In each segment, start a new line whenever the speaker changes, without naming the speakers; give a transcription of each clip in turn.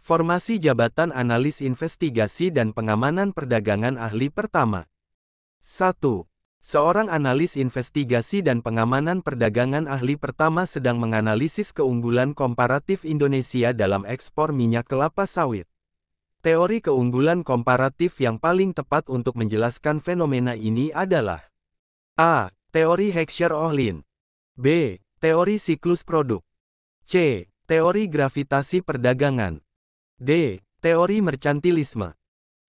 Formasi jabatan analis investigasi dan pengamanan perdagangan ahli pertama. 1. Seorang analis investigasi dan pengamanan perdagangan ahli pertama sedang menganalisis keunggulan komparatif Indonesia dalam ekspor minyak kelapa sawit. Teori keunggulan komparatif yang paling tepat untuk menjelaskan fenomena ini adalah A. Teori Heckscher-Ohlin. B. Teori siklus produk. C. Teori gravitasi perdagangan. D. Teori mercantilisme.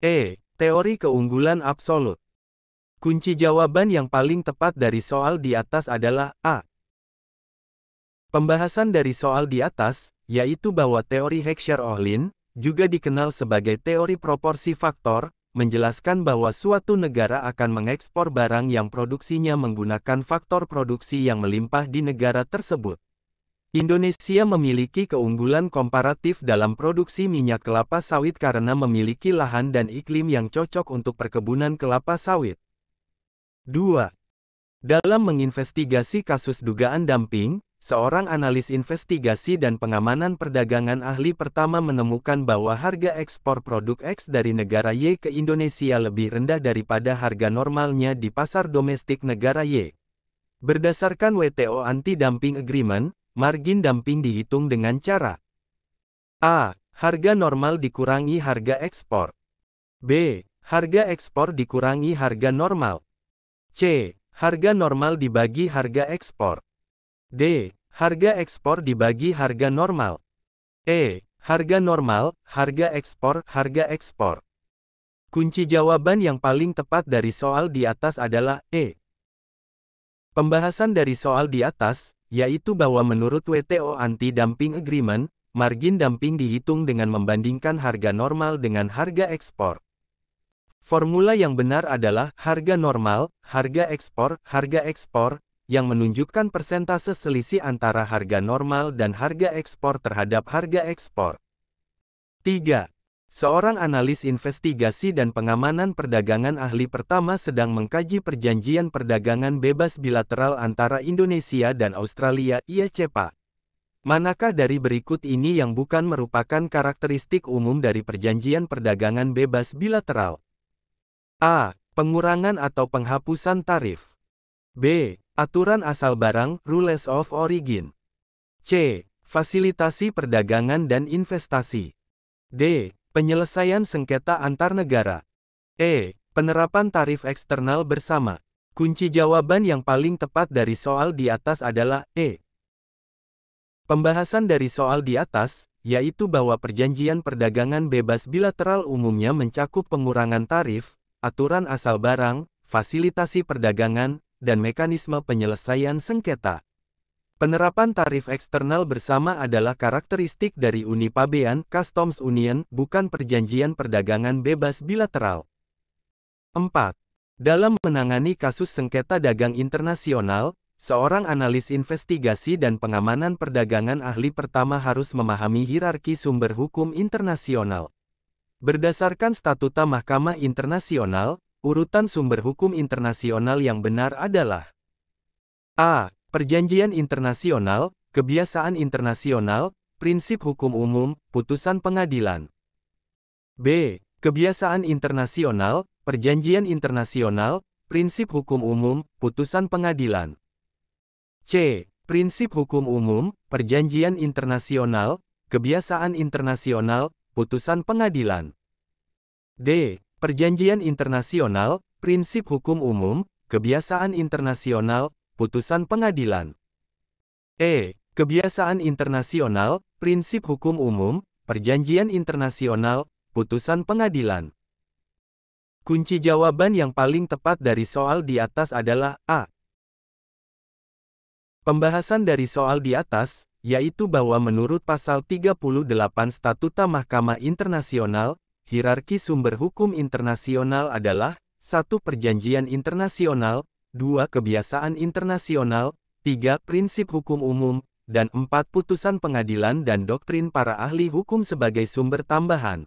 E. Teori keunggulan absolut. Kunci jawaban yang paling tepat dari soal di atas adalah A. Pembahasan dari soal di atas, yaitu bahwa teori Heckscher-Ohlin, juga dikenal sebagai teori proporsi faktor, menjelaskan bahwa suatu negara akan mengekspor barang yang produksinya menggunakan faktor produksi yang melimpah di negara tersebut. Indonesia memiliki keunggulan komparatif dalam produksi minyak kelapa sawit karena memiliki lahan dan iklim yang cocok untuk perkebunan kelapa sawit. 2. Dalam menginvestigasi kasus dugaan dumping, seorang analis investigasi dan pengamanan perdagangan ahli pertama menemukan bahwa harga ekspor produk X dari negara Y ke Indonesia lebih rendah daripada harga normalnya di pasar domestik negara Y. Berdasarkan WTO Anti-Dumping Agreement, margin dumping dihitung dengan cara A. Harga normal dikurangi harga ekspor. B. Harga ekspor dikurangi harga normal. C. Harga normal dibagi harga ekspor. D. Harga ekspor dibagi harga normal. E. Harga normal, harga ekspor, harga ekspor. Kunci jawaban yang paling tepat dari soal di atas adalah E. Pembahasan dari soal di atas, yaitu bahwa menurut WTO Anti-Dumping Agreement, margin dumping dihitung dengan membandingkan harga normal dengan harga ekspor. Formula yang benar adalah harga normal, harga ekspor, yang menunjukkan persentase selisih antara harga normal dan harga ekspor terhadap harga ekspor. 3. Seorang analis investigasi dan pengamanan perdagangan ahli pertama sedang mengkaji perjanjian perdagangan bebas bilateral antara Indonesia dan Australia (ICEPA). Manakah dari berikut ini yang bukan merupakan karakteristik umum dari perjanjian perdagangan bebas bilateral? A. Pengurangan atau penghapusan tarif. B. Aturan asal barang, rules of origin. C. Fasilitasi perdagangan dan investasi. D. Penyelesaian sengketa antar negara. E. Penerapan tarif eksternal bersama. Kunci jawaban yang paling tepat dari soal di atas adalah E. Pembahasan dari soal di atas, yaitu bahwa perjanjian perdagangan bebas bilateral umumnya mencakup pengurangan tarif, aturan asal barang, fasilitasi perdagangan, dan mekanisme penyelesaian sengketa. Penerapan tarif eksternal bersama adalah karakteristik dari Uni Pabean Customs Union, bukan perjanjian perdagangan bebas bilateral. 4. Dalam menangani kasus sengketa dagang internasional, seorang analis investigasi dan pengamanan perdagangan ahli pertama harus memahami hierarki sumber hukum internasional. Berdasarkan Statuta Mahkamah Internasional, urutan sumber hukum internasional yang benar adalah A. Perjanjian internasional, kebiasaan internasional, prinsip hukum umum, putusan pengadilan. B. Kebiasaan internasional, perjanjian internasional, prinsip hukum umum, putusan pengadilan. C. Prinsip hukum umum, perjanjian internasional, kebiasaan internasional, putusan pengadilan. D. Perjanjian internasional, prinsip hukum umum, kebiasaan internasional, putusan pengadilan. E. Kebiasaan internasional, prinsip hukum umum, perjanjian internasional, putusan pengadilan. Kunci jawaban yang paling tepat dari soal di atas adalah A. Pembahasan dari soal di atas, yaitu bahwa menurut pasal 38 Statuta Mahkamah Internasional, hierarki sumber hukum internasional adalah 1. Perjanjian internasional, 2. Kebiasaan internasional, 3. Prinsip hukum umum, dan 4. Putusan pengadilan dan doktrin para ahli hukum sebagai sumber tambahan.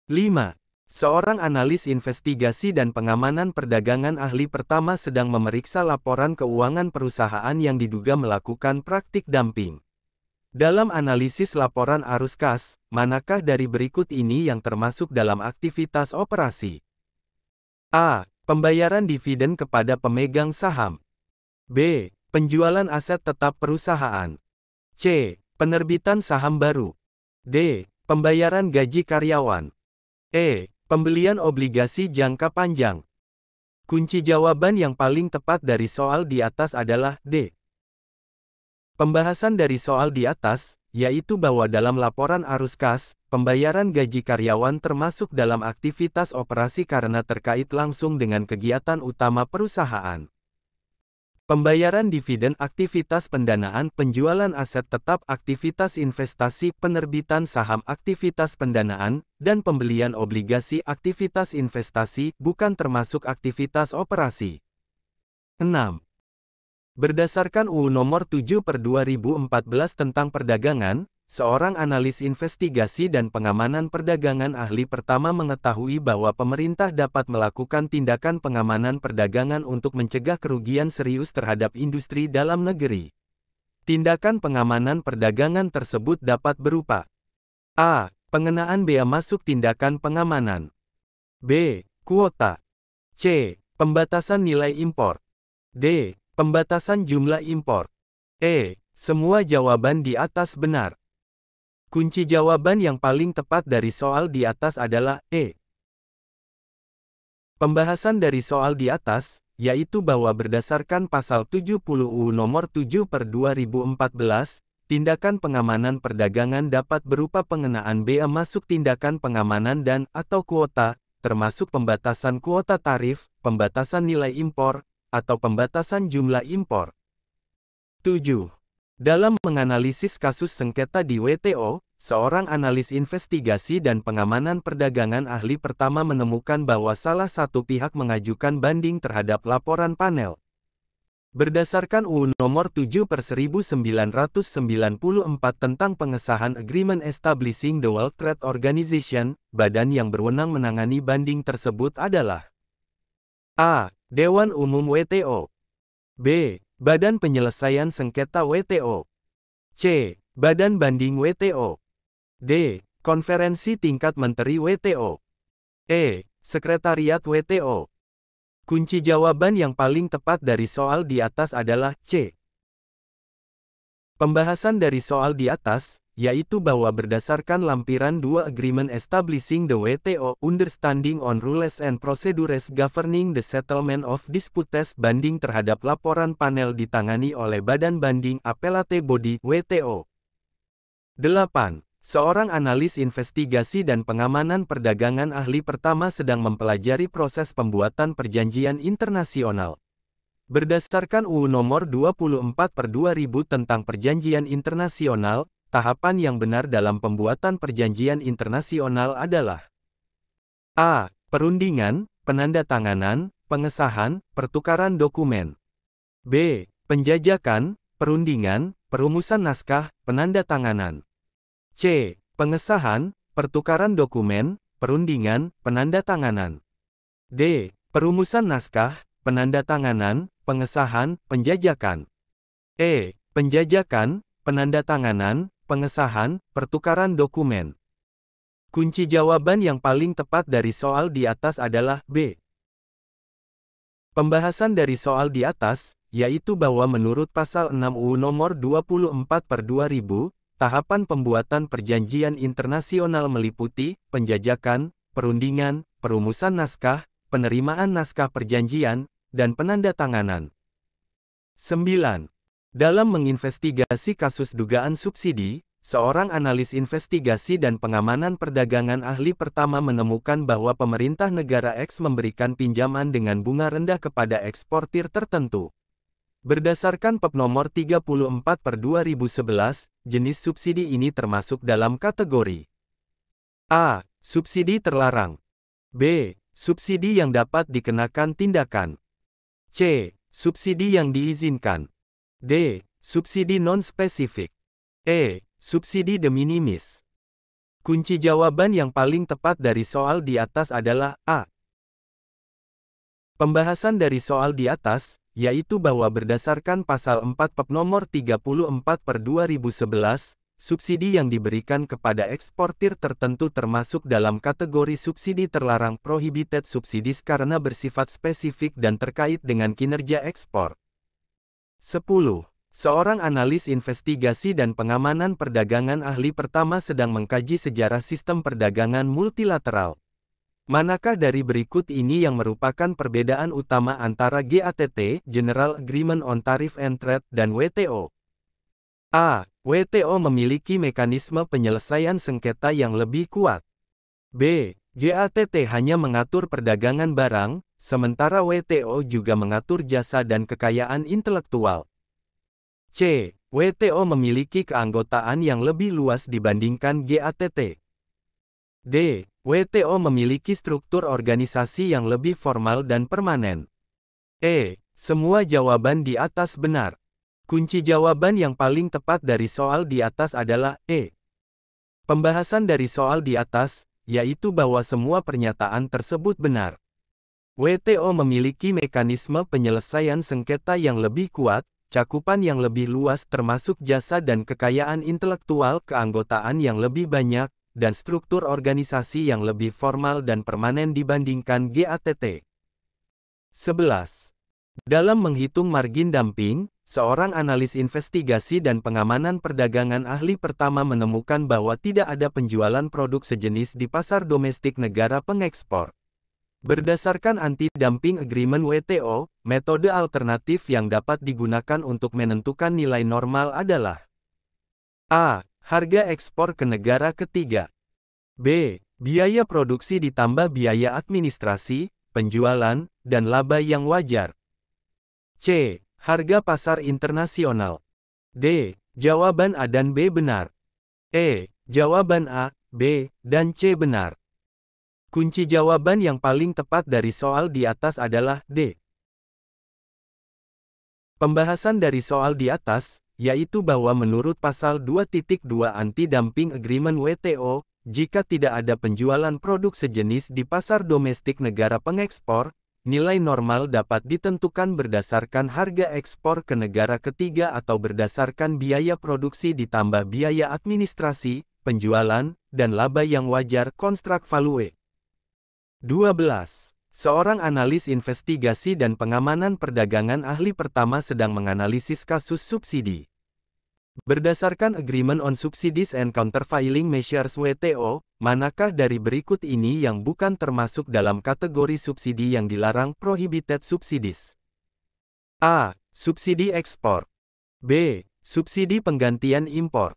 5. Seorang analis investigasi dan pengamanan perdagangan ahli pertama sedang memeriksa laporan keuangan perusahaan yang diduga melakukan praktik dumping. Dalam analisis laporan arus kas, manakah dari berikut ini yang termasuk dalam aktivitas operasi? A. Pembayaran dividen kepada pemegang saham. B. Penjualan aset tetap perusahaan. C. Penerbitan saham baru. D. Pembayaran gaji karyawan. E. Pembelian obligasi jangka panjang. Kunci jawaban yang paling tepat dari soal di atas adalah D. Pembahasan dari soal di atas, yaitu bahwa dalam laporan arus kas, pembayaran gaji karyawan termasuk dalam aktivitas operasi karena terkait langsung dengan kegiatan utama perusahaan. Pembayaran dividen aktivitas pendanaan, penjualan aset tetap aktivitas investasi, penerbitan saham aktivitas pendanaan, dan pembelian obligasi aktivitas investasi, bukan termasuk aktivitas operasi. 6. Berdasarkan UU Nomor 7/2014 tentang perdagangan, seorang analis investigasi dan pengamanan perdagangan ahli pertama mengetahui bahwa pemerintah dapat melakukan tindakan pengamanan perdagangan untuk mencegah kerugian serius terhadap industri dalam negeri. Tindakan pengamanan perdagangan tersebut dapat berupa A. Pengenaan bea masuk tindakan pengamanan. B. Kuota. C. Pembatasan nilai impor. D. Pembatasan jumlah impor. E. Semua jawaban di atas benar. Kunci jawaban yang paling tepat dari soal di atas adalah E. Pembahasan dari soal di atas, yaitu bahwa berdasarkan pasal 70 UU Nomor 7/2014, tindakan pengamanan perdagangan dapat berupa pengenaan bea masuk tindakan pengamanan dan atau kuota, termasuk pembatasan kuota tarif, pembatasan nilai impor, atau pembatasan jumlah impor. 7. Dalam menganalisis kasus sengketa di WTO, seorang analis investigasi dan pengamanan perdagangan ahli pertama menemukan bahwa salah satu pihak mengajukan banding terhadap laporan panel. Berdasarkan UU Nomor 7/1994 tentang pengesahan Agreement Establishing the World Trade Organization, badan yang berwenang menangani banding tersebut adalah A. Dewan Umum WTO. B. Badan Penyelesaian Sengketa WTO. C. Badan Banding WTO. D. Konferensi Tingkat Menteri WTO. E. Sekretariat WTO. Kunci jawaban yang paling tepat dari soal di atas adalah C. Pembahasan dari soal di atas, yaitu bahwa berdasarkan lampiran 2 Agreement Establishing the WTO Understanding on Rules and Procedures Governing the Settlement of Disputes, banding terhadap laporan panel ditangani oleh Badan Banding Appellate Body WTO. 8. Seorang analis investigasi dan pengamanan perdagangan ahli pertama sedang mempelajari proses pembuatan perjanjian internasional. Berdasarkan UU Nomor 24/2000 tentang Perjanjian Internasional, tahapan yang benar dalam pembuatan perjanjian internasional adalah A. Perundingan, penandatanganan, pengesahan, pertukaran dokumen. B. Penjajakan, perundingan, perumusan naskah, penandatanganan. C. Pengesahan, pertukaran dokumen, perundingan, penandatanganan. D. Perumusan naskah, penandatanganan, pengesahan, penjajakan. E. Penjajakan, penandatanganan, pengesahan, pertukaran dokumen. Kunci jawaban yang paling tepat dari soal di atas adalah B. Pembahasan dari soal di atas, yaitu bahwa menurut pasal 6 UU Nomor 24/2000, tahapan pembuatan perjanjian internasional meliputi penjajakan, perundingan, perumusan naskah, penerimaan naskah perjanjian, dan penandatanganan. 9. Dalam menginvestigasi kasus dugaan subsidi, seorang analis investigasi dan pengamanan perdagangan ahli pertama menemukan bahwa pemerintah negara X memberikan pinjaman dengan bunga rendah kepada eksportir tertentu. Berdasarkan PEP nomor 34/2011, jenis subsidi ini termasuk dalam kategori A. Subsidi terlarang. B. Subsidi yang dapat dikenakan tindakan. C. Subsidi yang diizinkan. D. Subsidi non-spesifik. E. Subsidi de minimis. Kunci jawaban yang paling tepat dari soal di atas adalah A. Pembahasan dari soal di atas, yaitu bahwa berdasarkan pasal 4 PEP nomor 34/2011, subsidi yang diberikan kepada eksportir tertentu termasuk dalam kategori subsidi terlarang prohibited subsidies karena bersifat spesifik dan terkait dengan kinerja ekspor. 10. Seorang analis investigasi dan pengamanan perdagangan ahli pertama sedang mengkaji sejarah sistem perdagangan multilateral. Manakah dari berikut ini yang merupakan perbedaan utama antara GATT, General Agreement on Tariff and Trade, dan WTO? A. WTO memiliki mekanisme penyelesaian sengketa yang lebih kuat. B. GATT hanya mengatur perdagangan barang, sementara WTO juga mengatur jasa dan kekayaan intelektual. C. WTO memiliki keanggotaan yang lebih luas dibandingkan GATT. D. WTO memiliki struktur organisasi yang lebih formal dan permanen. E. Semua jawaban di atas benar. Kunci jawaban yang paling tepat dari soal di atas adalah E. Pembahasan dari soal di atas, yaitu bahwa semua pernyataan tersebut benar. WTO memiliki mekanisme penyelesaian sengketa yang lebih kuat, cakupan yang lebih luas termasuk jasa dan kekayaan intelektual, keanggotaan yang lebih banyak, dan struktur organisasi yang lebih formal dan permanen dibandingkan GATT. 11. Dalam menghitung margin dumping, seorang analis investigasi dan pengamanan perdagangan ahli pertama menemukan bahwa tidak ada penjualan produk sejenis di pasar domestik negara pengekspor. Berdasarkan Anti-Dumping Agreement WTO, metode alternatif yang dapat digunakan untuk menentukan nilai normal adalah A. Harga ekspor ke negara ketiga. B. Biaya produksi ditambah biaya administrasi, penjualan, dan laba yang wajar. C. Harga pasar internasional. D. Jawaban A dan B benar. E. Jawaban A, B, dan C benar. Kunci jawaban yang paling tepat dari soal di atas adalah D. Pembahasan dari soal di atas, yaitu bahwa menurut pasal 2.2 Anti-Dumping Agreement WTO, jika tidak ada penjualan produk sejenis di pasar domestik negara pengekspor, nilai normal dapat ditentukan berdasarkan harga ekspor ke negara ketiga atau berdasarkan biaya produksi ditambah biaya administrasi, penjualan, dan laba yang wajar kontrak value. 12. Seorang analis investigasi dan pengamanan perdagangan ahli pertama sedang menganalisis kasus subsidi. Berdasarkan Agreement on Subsidies and Countervailing Measures WTO, manakah dari berikut ini yang bukan termasuk dalam kategori subsidi yang dilarang prohibited subsidies? A. Subsidi ekspor. B. Subsidi penggantian impor.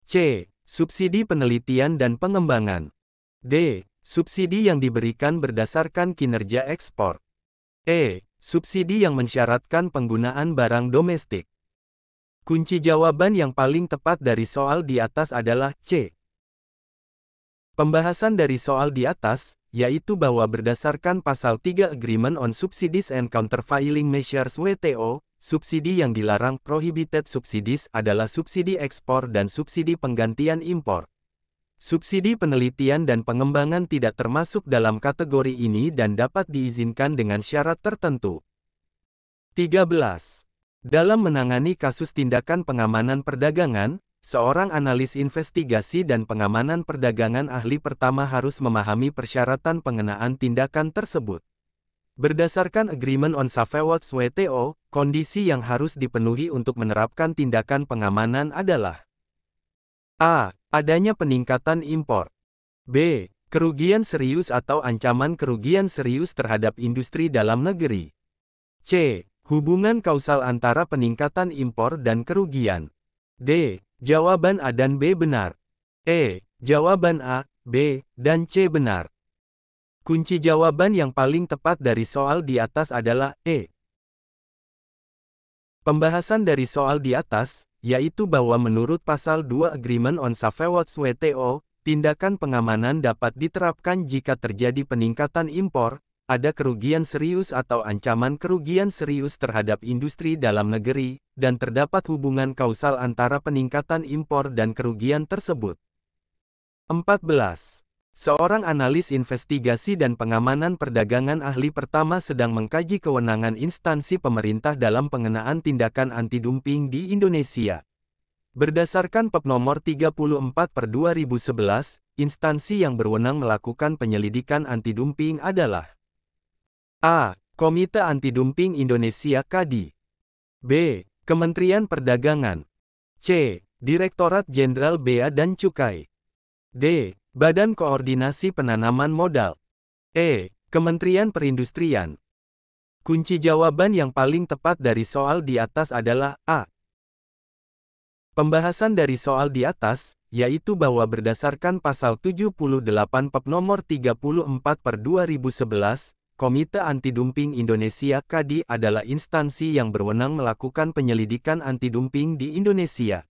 C. Subsidi penelitian dan pengembangan. D. Subsidi yang diberikan berdasarkan kinerja ekspor. E. Subsidi yang mensyaratkan penggunaan barang domestik. Kunci jawaban yang paling tepat dari soal di atas adalah C. Pembahasan dari soal di atas, yaitu bahwa berdasarkan pasal 3 Agreement on Subsidies and Countervailing Measures WTO, subsidi yang dilarang prohibited subsidies adalah subsidi ekspor dan subsidi penggantian impor. Subsidi penelitian dan pengembangan tidak termasuk dalam kategori ini dan dapat diizinkan dengan syarat tertentu. 13. Dalam menangani kasus tindakan pengamanan perdagangan, seorang analis investigasi dan pengamanan perdagangan ahli pertama harus memahami persyaratan pengenaan tindakan tersebut. Berdasarkan Agreement on Safeguards WTO, kondisi yang harus dipenuhi untuk menerapkan tindakan pengamanan adalah A. Adanya peningkatan impor. B. Kerugian serius atau ancaman kerugian serius terhadap industri dalam negeri. C. Hubungan kausal antara peningkatan impor dan kerugian. D. Jawaban A dan B benar. E. Jawaban A, B, dan C benar. Kunci jawaban yang paling tepat dari soal di atas adalah E. Pembahasan dari soal di atas, yaitu bahwa menurut pasal 2 Agreement on Safeguards WTO, tindakan pengamanan dapat diterapkan jika terjadi peningkatan impor, ada kerugian serius atau ancaman kerugian serius terhadap industri dalam negeri, dan terdapat hubungan kausal antara peningkatan impor dan kerugian tersebut. 14. Seorang analis investigasi dan pengamanan perdagangan ahli pertama sedang mengkaji kewenangan instansi pemerintah dalam pengenaan tindakan anti-dumping di Indonesia. Berdasarkan PEP nomor 34/2011, instansi yang berwenang melakukan penyelidikan anti-dumping adalah A. Komite Anti-Dumping Indonesia (KADI). B. Kementerian Perdagangan. C. Direktorat Jenderal Bea dan Cukai. D. Badan Koordinasi Penanaman Modal. E. Kementerian Perindustrian. Kunci jawaban yang paling tepat dari soal di atas adalah A. Pembahasan dari soal di atas, yaitu bahwa berdasarkan pasal 78 PEP nomor 34/2011, Komite Anti-Dumping Indonesia (KADI) adalah instansi yang berwenang melakukan penyelidikan anti-dumping di Indonesia.